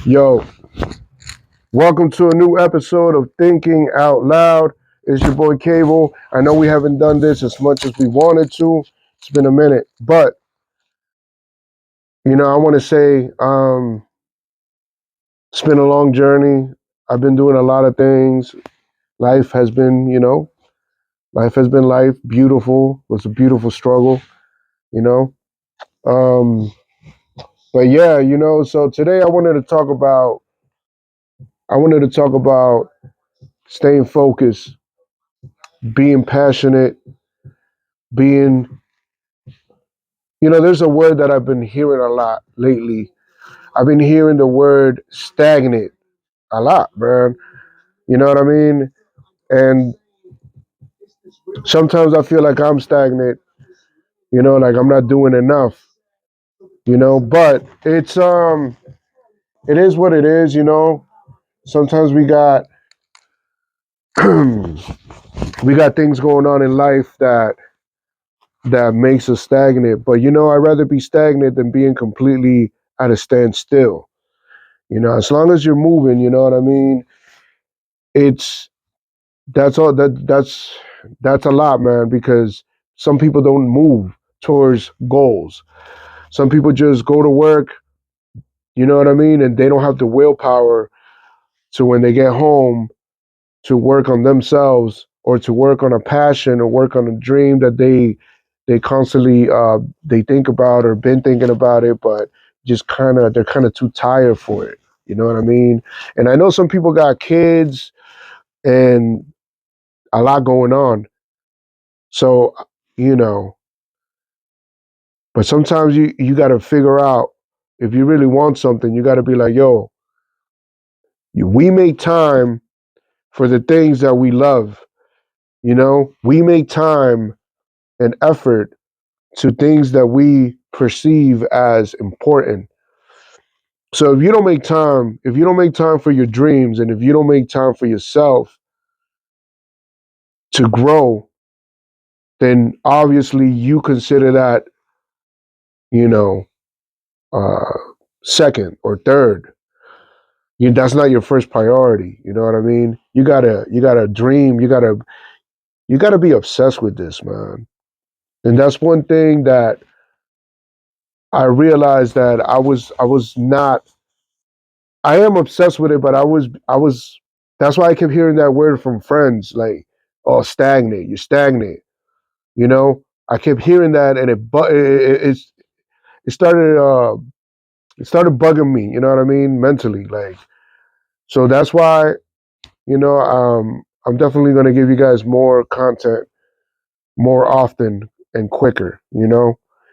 Yo, welcome to a new episode of Thinking Out Loud. It's your boy Cable. I know we haven't done this as much as we wanted to. It's been a minute, but I want to say it's been a long journey. I've been doing a lot of things. Life has been, life has been life. Beautiful. It was a beautiful struggle, you know. Um, but yeah, so today I wanted to talk about staying focused, being passionate, being there's a word that I've been hearing a lot lately. I've been hearing the word stagnant a lot, man. You know what I mean? And sometimes I feel like I'm stagnant, like I'm not doing enough, but it is what it is. Sometimes we got things going on in life that makes us stagnant. But I'd rather be stagnant than being completely at a standstill. As long as you're moving, you know what I mean? It's That's all. That's a lot, man. Because some people don't move towards goals. Some people just go to work. You know what I mean, and they don't have the willpower to when they get home to work on themselves or to work on a passion or work on a dream that they constantly they think about or been thinking about it, but just they're kind of too tired for it. You know what I mean? And I know some people got kids and a lot going on. So, you know, but sometimes you got to figure out if you really want something, you got to be like, yo, we make time for the things that we love. We make time and effort to things that we perceive as important. So if you don't make time for your dreams and if you don't make time for yourself to grow, then obviously you consider that, you know, uh, second or third. That's not your first priority. You know what I mean? You gotta dream. You gotta be obsessed with this, man. And that's one thing that I realized that I was not. I am obsessed with it, but I was. That's why I kept hearing that word from friends, like, "Oh, stagnate. You're stagnant." I kept hearing that, and it started it started bugging me. You know what I mean? Mentally, like, so that's why I'm definitely going to give you guys more content more often and quicker,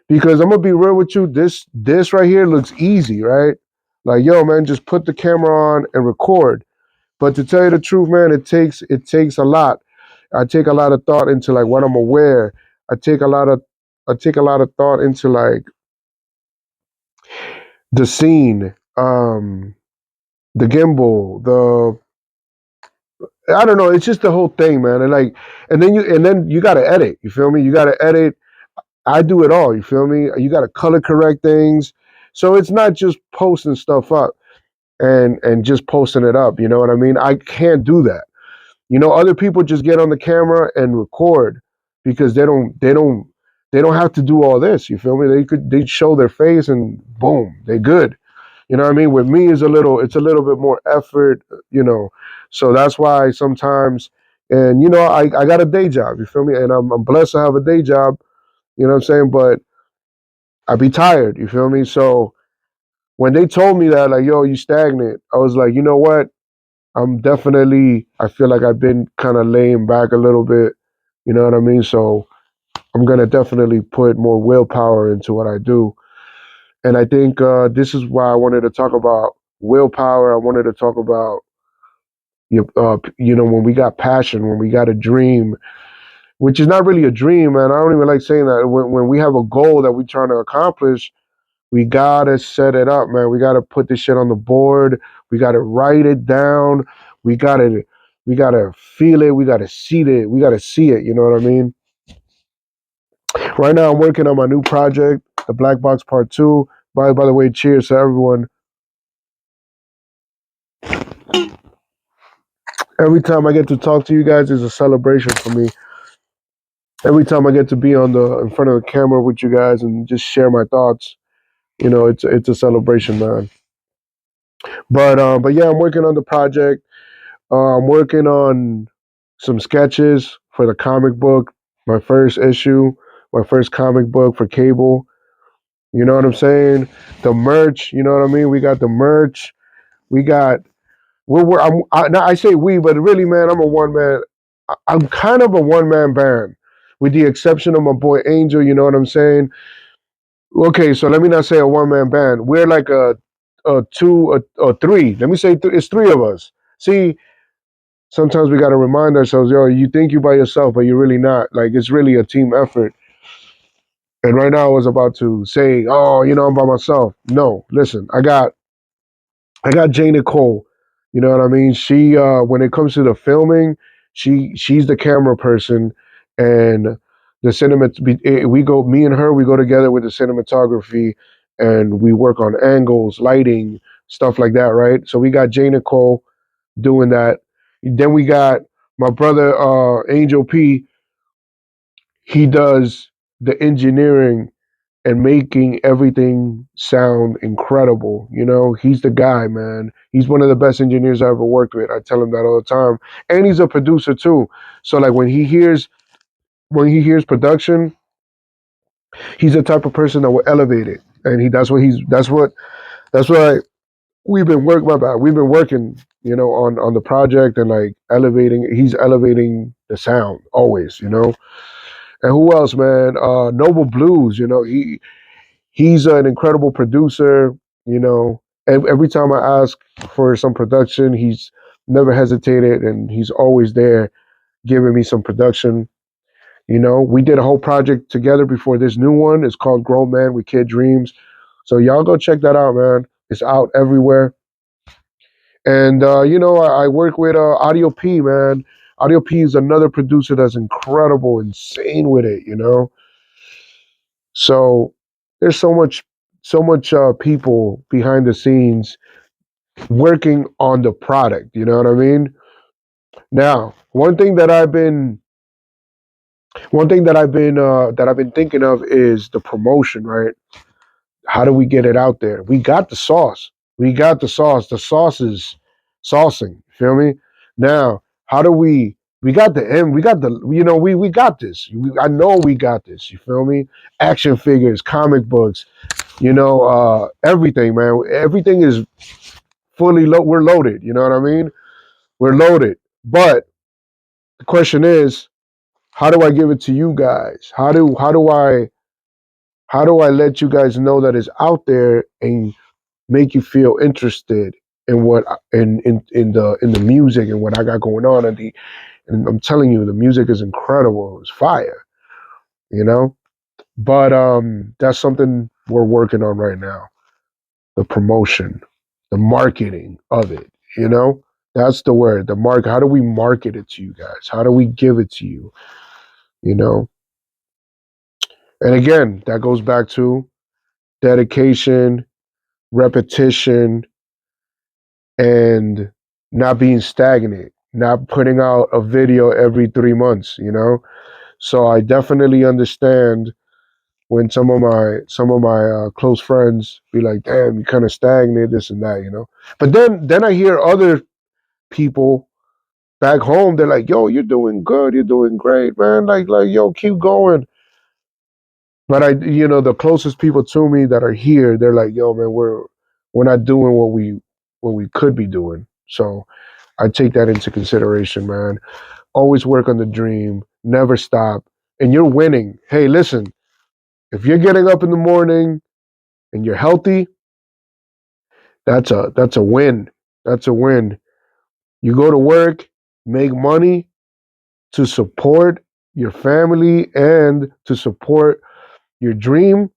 because I'm gonna be real with you. This right here looks easy, right? Like, yo, man, just put the camera on and record. But to tell you the truth, man, it takes a lot. I take a lot of thought into like what I'm aware. I take a lot of I take a lot of thought into like the scene, the gimbal, the I don't know. It's just the whole thing, man. And then you got to edit. You feel me? You got to edit. I do it all. You feel me? You got to color correct things, so it's not just posting stuff up and just posting it up. You know what I mean? I can't do that. Other people just get on the camera and record because they don't have to do all this. You feel me? They show their face and boom, they good. You know what I mean? With me, it's a little bit more effort. You know, so that's why sometimes, and I got a day job. You feel me? And I'm blessed to have a day job. You know what I'm saying? But I be tired. You feel me? So when they told me that, like, yo, you stagnant, I was like, you know what? I feel like I've been kind of laying back a little bit. You know what I mean? So I'm going to definitely put more willpower into what I do. And I think this is why I wanted to talk about willpower. I wanted to talk about, when we got passion, when we got a dream, which is not really a dream, man. I don't even like saying that. When we have a goal that we're trying to accomplish, we gotta set it up, man. We gotta put this shit on the board. We gotta write it down. We gotta we gotta feel it. We gotta see it. We gotta see it. You know what I mean? Right now, I'm working on my new project, the Black Box Part Two. By the way, cheers to everyone Every time I get to talk to you guys is a celebration for me. Every time I get to be on the in front of the camera with you guys and just share my thoughts, it's a celebration, man. But yeah, I'm working on the project. I'm working on some sketches for the comic book, my first issue, my first comic book for cable. You know what I'm saying? The merch, you know what I mean? We got the merch. We got now I say we, but really, man, I'm a one man. I'm kind of a one man band, with the exception of my boy Angel. You know what I'm saying? Okay, so let me not say a one man band. We're like a two, a three. Let me say it's three of us. See, sometimes we got to remind ourselves, yo, you think you by yourself, but you're really not. Like it's really a team effort. And right now, I was about to say, oh, I'm by myself. No, listen, I got Jay Nicole. You know what I mean? She when it comes to the filming, she's the camera person, and the cinema. We go, me and her, we go together with the cinematography, and we work on angles, lighting, stuff like that, right? So we got Jay Nicole doing that. Then we got my brother Angel P. He does the engineering and making everything sound incredible. He's the guy, man. He's one of the best engineers I ever worked with. I tell him that all the time. And he's a producer too. So like when he hears production, he's the type of person that will elevate it. And that's what we've been working, on the project and like he's elevating the sound always. And who else, man? Noble Blues, he's an incredible producer. Every time I ask for some production, he's never hesitated and he's always there giving me some production. We did a whole project together before this new one. It's called Grown Man with Kid Dreams. So y'all go check that out, man. It's out everywhere. And I work with Audio P, man. Audio P is another producer that's incredible, insane with it. So there's so much people behind the scenes working on the product. You know what I mean? Now, one thing that I've been thinking of is the promotion, right? How do we get it out there? We got the sauce. We got the sauce. The sauce is saucing. Feel me? Now, how do we got the end. We got the, we got this. I know we got this. You feel me? Action figures, comic books, everything, man. Everything is we're loaded. You know what I mean? We're loaded. But the question is, how do I give it to you guys? How do I let you guys know that it's out there and make you feel interested in what in the music and what I got going on and I'm telling you, the music is incredible. It's fire, you know? But that's something we're working on right now. The promotion, the marketing of it, you know? That's the word. The mark. How do we market it to you guys? How do we give it to you? You know? And again, that goes back to dedication, repetition, and not being stagnant, not putting out a video every 3 months. So I definitely understand when some of my close friends be like, "Damn, you kind of stagnant, this and that." But then I hear other people back home. They're like, "Yo, you're doing good. You're doing great, man. Like, yo, keep going." But the closest people to me that are here, they're like, "Yo, man, we're not doing what we could be doing." So I take that into consideration, man. Always work on the dream. Never stop. And you're winning. Hey, listen, if you're getting up in the morning and you're healthy, that's a win. That's a win. You go to work, make money to support your family and to support your dream.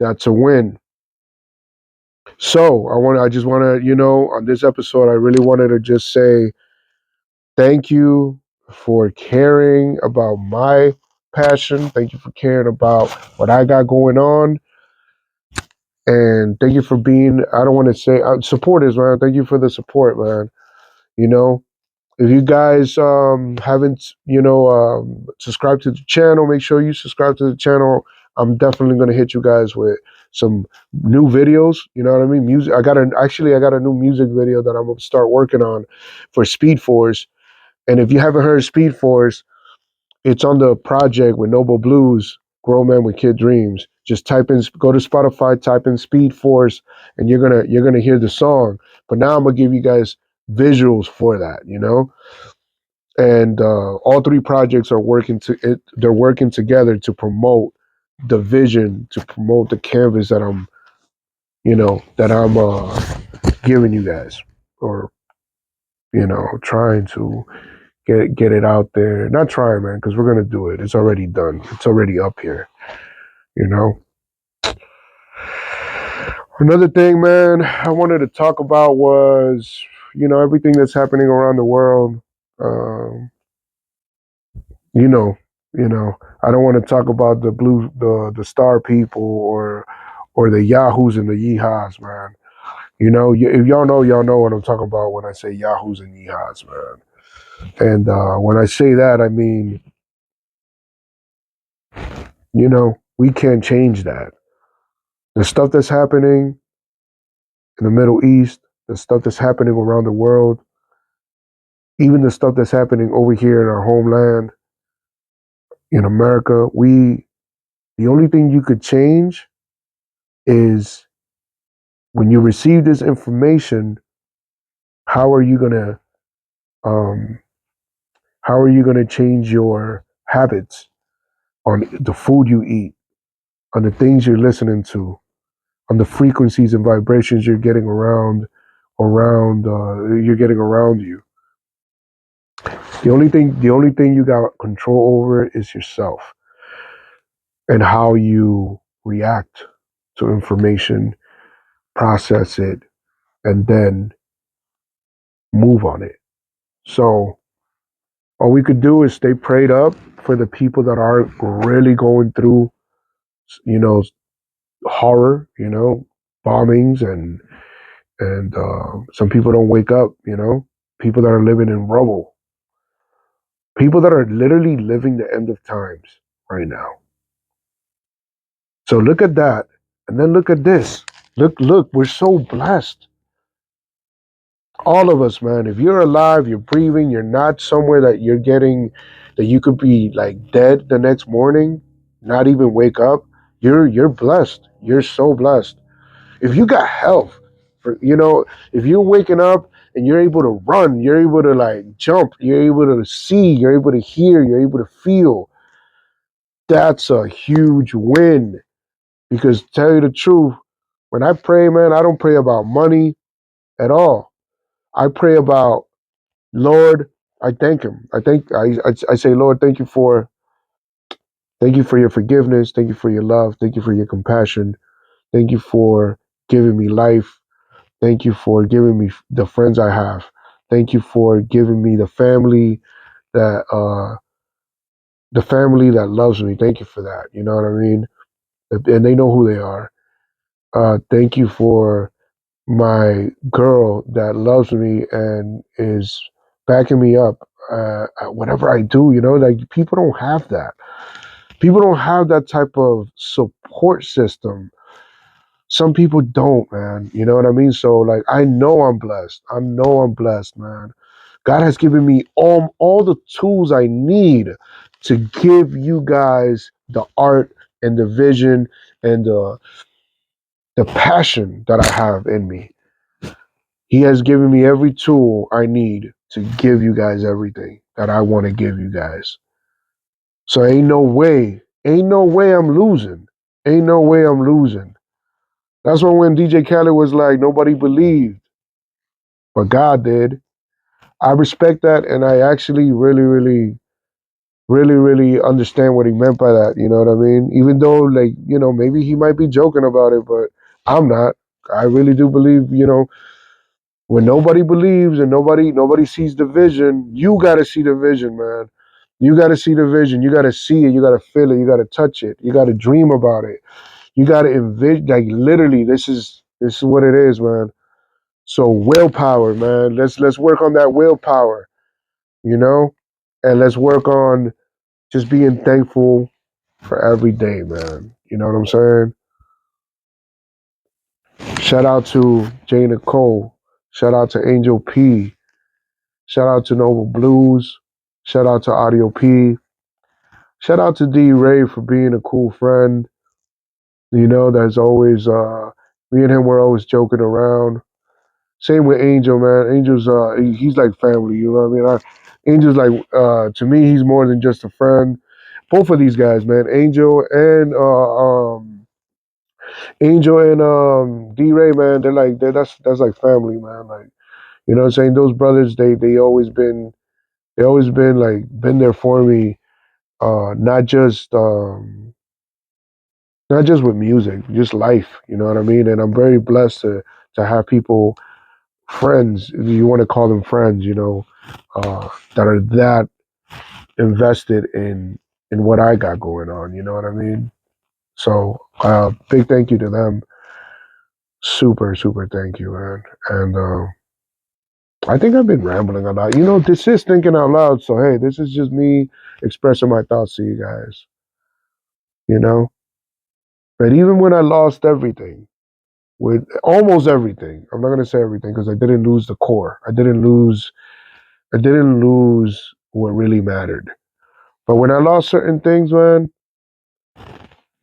That's a win. So I just want to, on this episode, I really wanted to just say thank you for caring about my passion. Thank you for caring about what I got going on. And thank you for being, I don't want to say, supporters, man. Thank you for the support, man. You know, if you guys haven't, subscribed to the channel, make sure you subscribe to the channel. I'm definitely gonna hit you guys with some new videos. You know what I mean? Music. I got a new music video that I'm gonna start working on for Speed Force. And if you haven't heard Speed Force, it's on the project with Noble Blues, Grown Man with Kid Dreams. Just go to Spotify, type in Speed Force, and you're gonna hear the song. But now I'm gonna give you guys visuals for that, and all three projects are working to it. They're working together to promote the vision, to promote the canvas that I'm giving you guys, or trying to get it out there. Not trying, man, because we're gonna do it. It's already done. It's already up here. You know. Another thing, man, I wanted to talk about was everything that's happening around the world. Um, you know, I don't want to talk about the star people or the yahoos and the yeehaws, man. If y'all know what I'm talking about when I say yahoos and yeehaws, man. And when I say that, I mean, we can't change that. The stuff that's happening in the Middle East, the stuff that's happening around the world, even the stuff that's happening over here in our homeland in America, the only thing you could change is when you receive this information, how are you gonna um, how are you gonna change your habits on the food you eat, on the things you're listening to, on the frequencies and vibrations you're getting you're getting around you. The only thing you got control over is yourself and how you react to information, process it, and then move on it. So all we could do is stay prayed up for the people that are really going through, you know, horror, bombings, and some people don't wake up, people that are living in rubble, people that are literally living the end of times right now. So look at that, and then look at this. Look, we're so blessed. All of us, man. If you're alive, you're breathing, you're not somewhere that you could be like dead the next morning, not even wake up. You're blessed. You're so blessed. If you got health, if you're waking up and you're able to run, you're able to like jump, you're able to see, you're able to hear, you're able to feel, that's a huge win. Because to tell you the truth, when I pray, man, I don't pray about money at all. I pray about Lord. I thank Him. I say, Lord, thank you for your forgiveness. Thank you for your love. Thank you for your compassion. Thank you for giving me life. Thank you for giving me the friends I have. Thank you for giving me that the family that loves me. Thank you for that. You know what I mean? And they know who they are. Thank you for my girl that loves me and is backing me up at whatever I do. Like people don't have that. People don't have that type of support system. Some people don't, man. You know what I mean? So like I know I'm blessed. I know I'm blessed, man. God has given me all the tools I need to give you guys the art and the vision and the passion that I have in me. He has given me every tool I need to give you guys everything that I want to give you guys. So ain't no way I'm losing. Ain't no way I'm losing. That's when DJ Khaled was like, nobody believed, but God did. I respect that, and I actually really, really, really, really understand what he meant by that. You know what I mean? Even though, like, maybe he might be joking about it, but I'm not. I really do believe, when nobody believes and nobody sees the vision, you got to see the vision, man. You got to see the vision. You got to see it. You got to feel it. You got to touch it. You got to dream about it. You got to envision. Like literally, this is what it is, man. So willpower, man. Let's work on that willpower, you know, and let's work on just being thankful for every day, man. You know what I'm saying? Shout out to Jay Nicole. Shout out to Angel P. Shout out to Noble Blues. Shout out to Audio P. Shout out to D Ray for being a cool friend. You know, that's always me and him were always joking around. Same with Angel, man. Angel's he's like family, you know what I mean? Angel's like to me he's more than just a friend. Both of these guys, man. Angel and D Ray, man, that's like family, man. Like, you know what I'm saying? Those brothers, they always been like been there for me, not just not just with music, just life, you know what I mean? And I'm very blessed to have people, friends, if you want to call them friends, you know, that are that invested in what I got going on, you know what I mean? So big thank you to them. Super, super thank you, man. And I think I've been rambling a lot. You know, this is thinking out loud. So hey, this is just me expressing my thoughts to you guys. You know, but even when I lost everything, with almost everything, I'm not gonna say everything because I didn't lose the core. I didn't lose what really mattered. But when I lost certain things, man,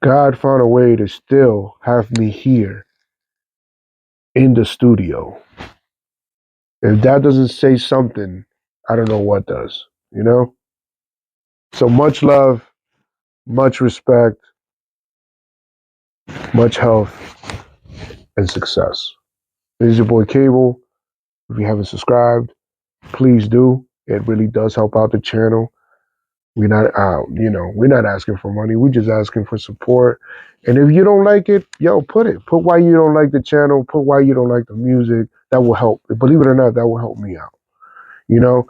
God found a way to still have me here in the studio. If that doesn't say something, I don't know what does. You know. So much love, much respect, much health, and success. This is your boy Cable. If you haven't subscribed, please do. It really does help out the channel. We're not out, we're not asking for money. We're just asking for support. And if you don't like it, yo, put it. Put why you don't like the channel. Put why you don't like the music. That will help. Believe it or not, that will help me out. You know,